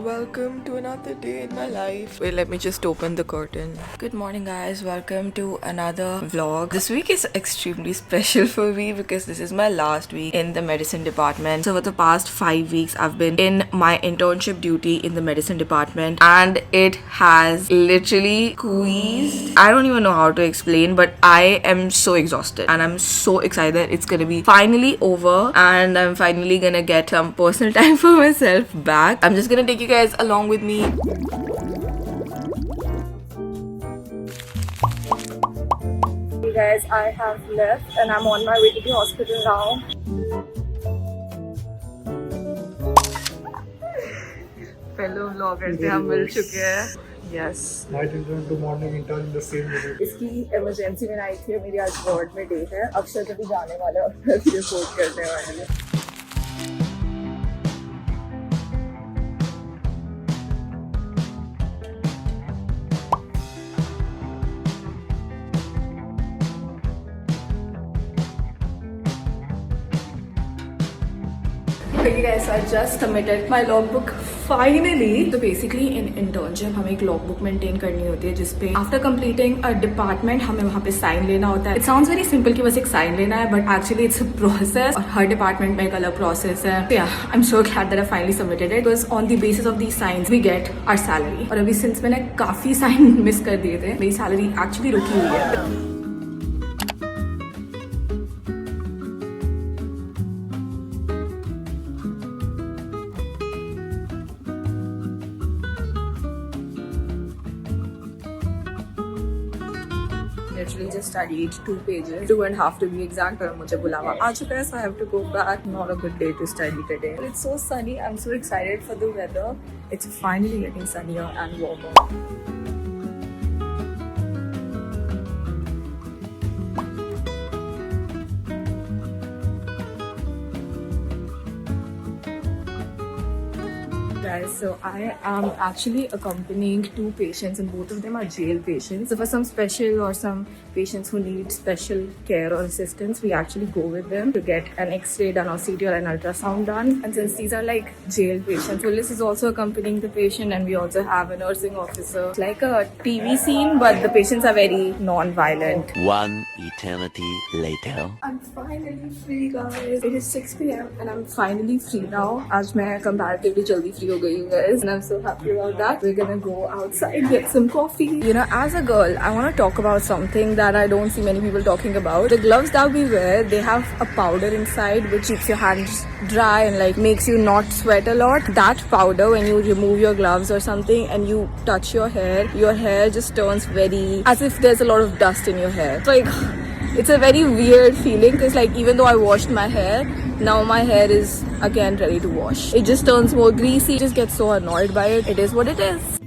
welcome to another day in my life. Wait, let me just open the curtain. Good morning, guys. Welcome to another vlog. This week is extremely special for me because this is my last week in the medicine department. So for the past 5 weeks, I've been in my internship duty in the medicine department, and it has literally squeezed. I don't even know how to explain, but I am so exhausted and I'm so excited. It's gonna be finally over, and I'm finally gonna get some personal time for myself back. I'm just gonna take you guys along with me. Hey guys, I have left and I'm on my way to the hospital now. Fellow vloggers से हम मिल चुके हैं. Yes. Night intern to morning intern in the same minute. इसकी emergency में आई थी और मेरी आज वार्ड में डेट है. अक्षर जब भी जाने वाला है और रिपोर्ट करने वाले हैं. Okay guys, so I just submitted my logbook finally. So basically in internship हमें एक logbook maintain करनी होती है जिसपे after completing a department हमें वहाँ पे sign लेना होता है. It sounds very simple कि बस एक sign लेना है, but actually it's a process और हर department में एक अलग process है. So yeah, I'm so glad that I finally submitted it because on the basis of these signs we get our salary. और अभी since मैंने काफी sign miss कर दिए थे, मेरी salary actually रुकी हुई है. Literally just studied 2 pages, 2.5 to be exact, और मुझे बुलावा आ चुका है, so I have to go back. Not a good day to study today. But it's so sunny. I'm so excited for the weather. It's finally getting sunnier and warmer. Guys, so I am actually accompanying 2 patients and both of them are jail patients. So for some special or some patients who need special care or assistance, we actually go with them to get an X-ray done or CT or an ultrasound done. And since these are like jail patients, Willis is also accompanying the patient, and we also have a nursing officer. It's like a TV scene, but the patients are very non-violent. One eternity later. I'm finally free, guys. It is 6 p.m. and I'm finally free now. आज मैं comparatively जल्दी free हो गई हूँ, guys, and I'm so happy about that. We're gonna go outside, get some coffee. You know, as a girl, I want to talk about something that I don't see many people talking about. The gloves that we wear, they have a powder inside which keeps your hands dry and like makes you not sweat a lot. That powder, when you remove your gloves or something and you touch your hair just turns very as if there's a lot of dust in your hair. It's like it's a very weird feeling because like even though I washed my hair, now my hair is again ready to wash. It just turns more greasy. I just get so annoyed by it. It is what it is.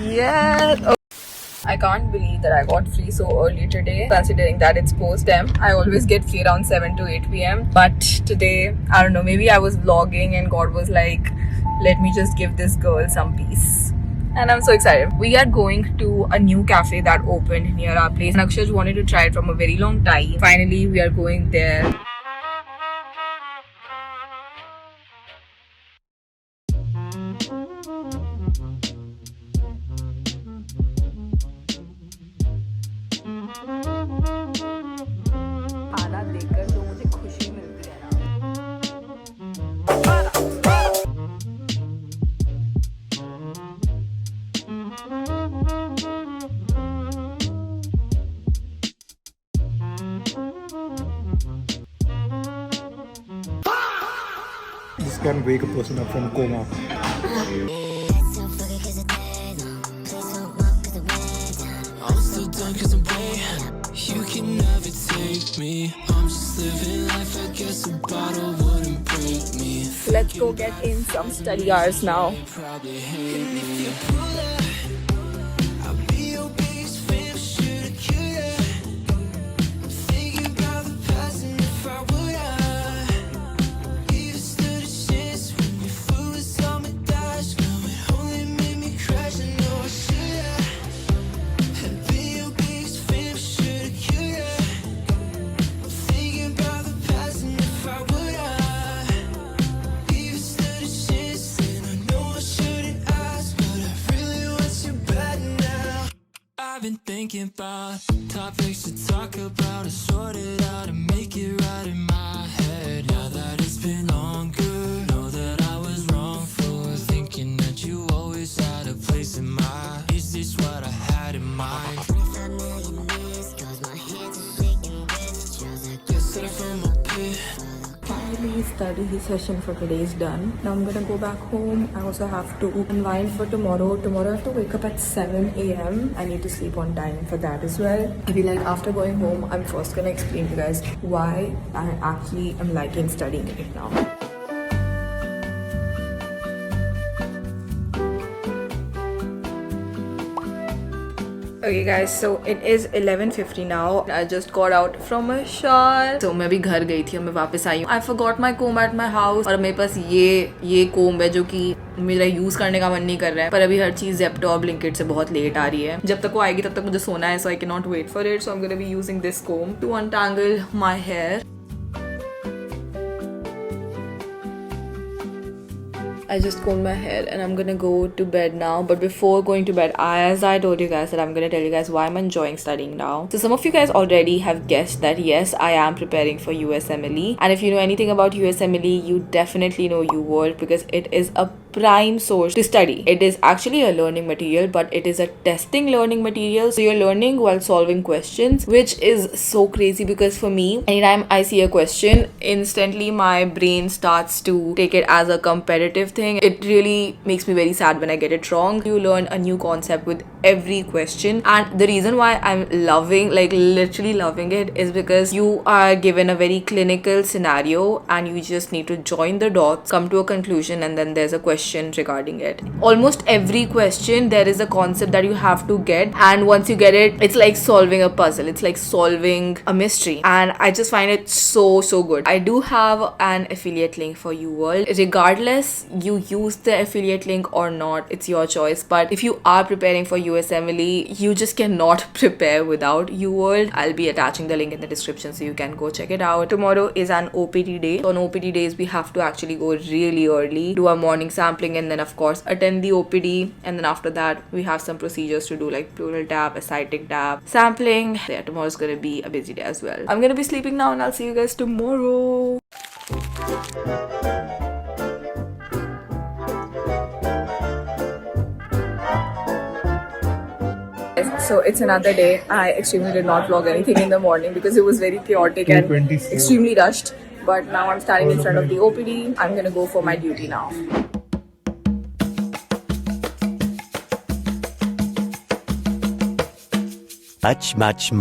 Yeah. Oh. I can't believe that I got free so early today, considering that it's post-dem. I always get free around 7 to 8 p.m. But today, I don't know, maybe I was vlogging and God was like, let me just give this girl some peace. And I'm so excited. We are going to a new cafe that opened near our place. And Akshay wanted to try it from a very long time. Finally, we are going there. खाना देखकर जो मुझे खुशी मिलती है ना. This can wake a person up from coma. You can never take me. I'm just living life. I guess a bottle wouldn't break me. Let's go get in some study hours now. Probably hate me. I'll be your biggest fan. Should kill ya. I'm thinking about the past and if I would even stood a chance when you flew us on my dash. No, it only made me crash. I know I should. I'd be your biggest fan. Should kill ya. I'm thinking about the past and if I would even stood a chance. thinking about topics to talk about, to sort it out and make it right in my head. Now that it's been longer, know that I was wrong for thinking that you always had a place in my. Is this what I had in mind? Finally, study session for today is done. Now I'm gonna go back home. I also have to unwind for tomorrow. Tomorrow I have to wake up at 7 a.m. I need to sleep on time for that as well. I feel like after going home, I'm first gonna explain to you guys why I actually am liking studying right now. Okay guys, so it is 11:50 now. I just got out from a shower. So मैं भी घर गई थी और मैं वापस आई हूँ. I forgot my comb at my house. और मेरे पास ये comb है जो कि मेरा यूज करने का मन नहीं कर रहा है. पर अभी हर चीज Zepto और Blinkit से बहुत लेट आ रही है. जब तक वो आएगी तब तक मुझे सोना है. So I cannot wait for it. So I'm gonna be using this comb to untangle my hair. I just combed my hair and I'm gonna go to bed now. But before going to bed, as I told you guys that I'm gonna tell you guys why I'm enjoying studying now. So some of you guys already have guessed that yes, I am preparing for USMLE. And if you know anything about USMLE, you definitely know UWorld because it is a prime source to study. It is actually a learning material, but it is a testing learning material. So you're learning while solving questions, which is so crazy because for me, anytime I see a question, instantly my brain starts to take it as a competitive thing. It really makes me very sad when I get it wrong. You learn a new concept with every question, and the reason why I'm loving, like literally loving it, is because you are given a very clinical scenario and you just need to join the dots, come to a conclusion, and then there's a question regarding it. Almost every question there is a concept that you have to get, and once you get it, it's like solving a puzzle. It's like solving a mystery, and I just find it so good. I do have an affiliate link for UWorld. Regardless you use the affiliate link or not, it's your choice. But if you are preparing for USMLE, you just cannot prepare without UWorld. I'll be attaching the link in the description so you can go check it out. Tomorrow is an OPT day. So on OPT days we have to actually go really early, do a morning sampling, and then of course attend the OPD. And then after that we have some procedures to do, like pleural tap, ascitic tap, sampling. Yeah, tomorrow's gonna be a busy day as well. I'm gonna be sleeping now and I'll see you guys tomorrow. So it's another day. I extremely did not vlog anything in the morning because it was very chaotic and 2:24. extremely rushed. But now I'm standing in front of the OPD. I'm gonna go for my duty now.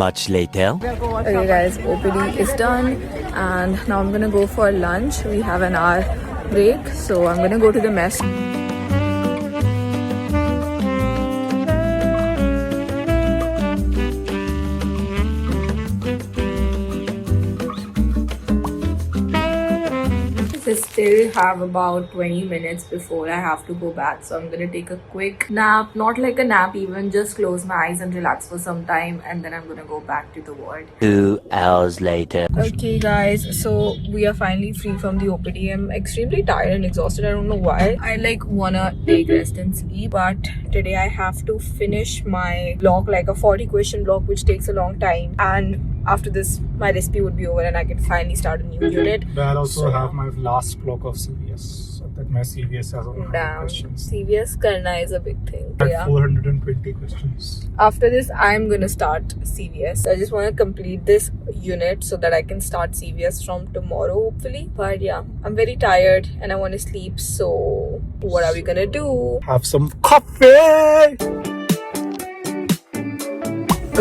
Much later. Okay guys, OPD is done and now I'm gonna go for lunch. We have an hour break, so I'm gonna go to the mess. I still have about 20 minutes before I have to go back, so I'm gonna take a quick nap. Not like a nap even, just close my eyes and relax for some time, and then I'm gonna go back to the ward. 2 hours later. Okay guys, so we are finally free from the OPD. I'm extremely tired and exhausted. I don't know why. I like wanna take rest and sleep, but today I have to finish my block, like a 40 question block, which takes a long time, and after this my recipe would be over and I can finally start a new unit. I'll also have my last block of CVS. So that my CVS has all my Damn, questions. CVS karna is a big thing. Like Yeah. 420 questions. After this, I'm gonna start CVS. I just want to complete this unit so that I can start CVS from tomorrow, hopefully. But yeah, I'm very tired and I want to sleep. So what are we gonna do? Have some coffee!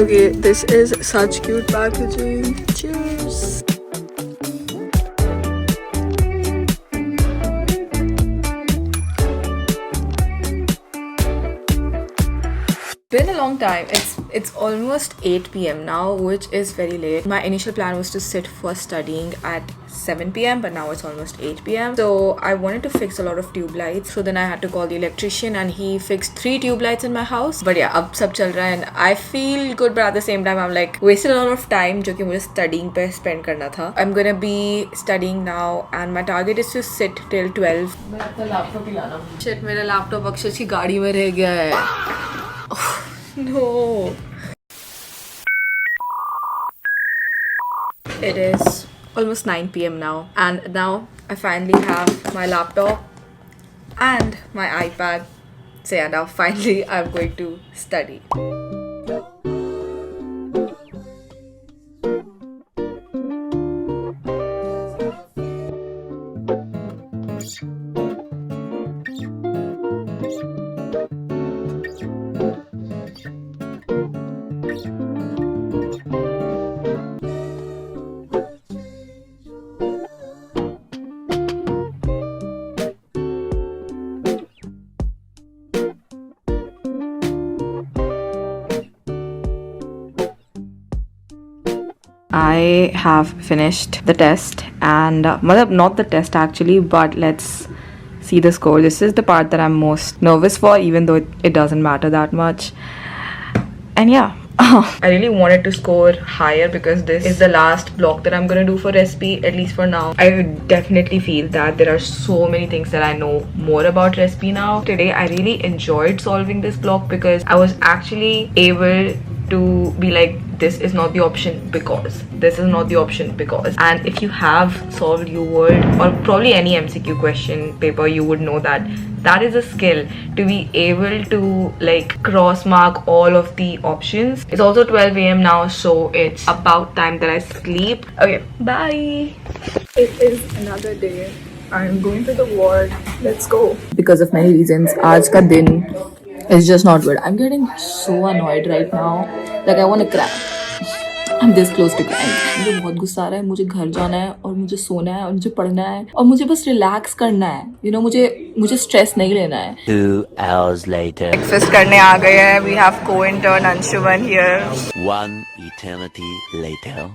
Okay, this is such cute packaging. Cheers! Been a long time. It's almost 8 p.m. now, which is very late. My initial plan was to sit for studying at 7 p.m. but now it's almost 8 p.m. So I wanted to fix a lot of tube lights. So then I had to call the electrician and he fixed 3 tube lights in my house. But yeah, ab sab chal raha hai and I feel good, but at the same time I'm like wasted a lot of time जो कि मुझे studying पे spend करना था. I'm gonna be studying now and my target is to sit till 12. मैं अपना laptop ही लाना. Shit, मेरा laptop अक्षर की गाड़ी में रह गया है. No. It is almost 9 p.m. now, and now I finally have my laptop and my iPad. So yeah, now finally I'm going to study. I have finished the test, and not the test actually, but let's see the score. This is the part that I'm most nervous for, even though it doesn't matter that much. And yeah, I really wanted to score higher because this is the last block that I'm gonna do for Respi, at least for now. I definitely feel that there are so many things that I know more about Respi now. Today I really enjoyed solving this block because I was actually able to be like, this is not the option because this is not the option because. And if you have solved UWorld or probably any MCQ question paper, you would know that that is a skill, to be able to like cross mark all of the options. It's also 12 a.m. now, so it's about time that I sleep. Okay, bye. It is another day. I'm going to the ward. Let's go. Because of many reasons, aaj ka din is just not good. I'm getting so annoyed right now. Like I want to cry. I'm this close to crying. मुझे बहुत गुस्सा आ रहा है. मुझे घर जाना है और मुझे सोना है और मुझे पढ़ना है और मुझे बस रिलैक्स करना है. You know, मुझे स्ट्रेस नहीं लेना है. 2 hours later. Breakfast करने आ गए हैं. We have co-intern Anshuman here. 1 eternity later.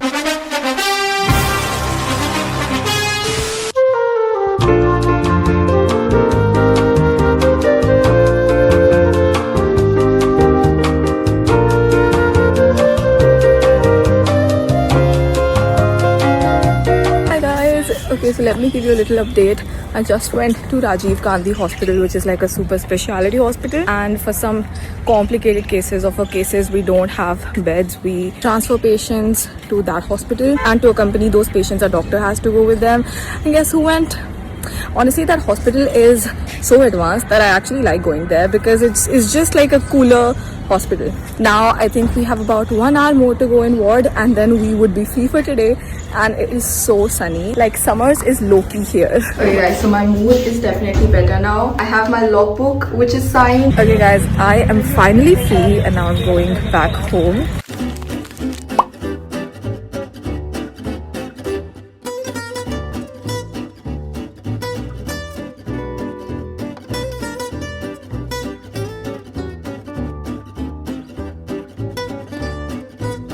Okay, so let me give you a little update. I just went to Rajiv Gandhi Hospital, which is like a super speciality hospital, and for some complicated cases or for cases we don't have beds, we transfer patients to that hospital, and to accompany those patients a doctor has to go with them. And guess who went? Honestly, that hospital is so advanced that I actually like going there because it's just like a cooler hospital. Now I think we have about 1 hour more to go in ward, and then we would be free for today. And it is so sunny. Like summers is low-key here. Okay guys, so my mood is definitely better now. I have my logbook which is signed. Okay guys, I am finally free and now I'm going back home.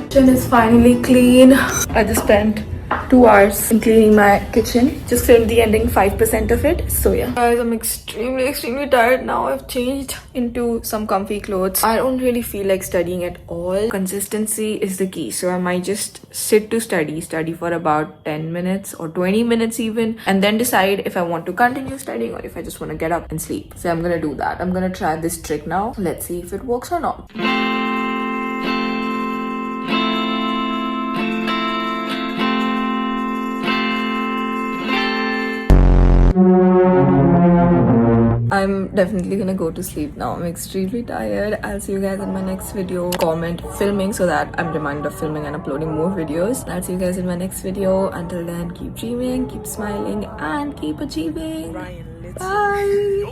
Kitchen is finally clean. I just spent 2 hours in cleaning my kitchen. Just filmed the ending 5% of it. So yeah. Guys, I'm extremely tired now. I've changed into some comfy clothes. I don't really feel like studying at all. Consistency is the key. So I might just sit to study for about 10 minutes or 20 minutes even, and then decide if I want to continue studying or if I just want to get up and sleep. So I'm gonna do that. I'm gonna try this trick now. Let's see if it works or not. I'm definitely gonna go to sleep now. I'm extremely tired. I'll see you guys in my next video. Comment filming so that I'm reminded of filming and uploading more videos. I'll see you guys in my next video. Until then, keep dreaming, keep smiling, and keep achieving. Bye!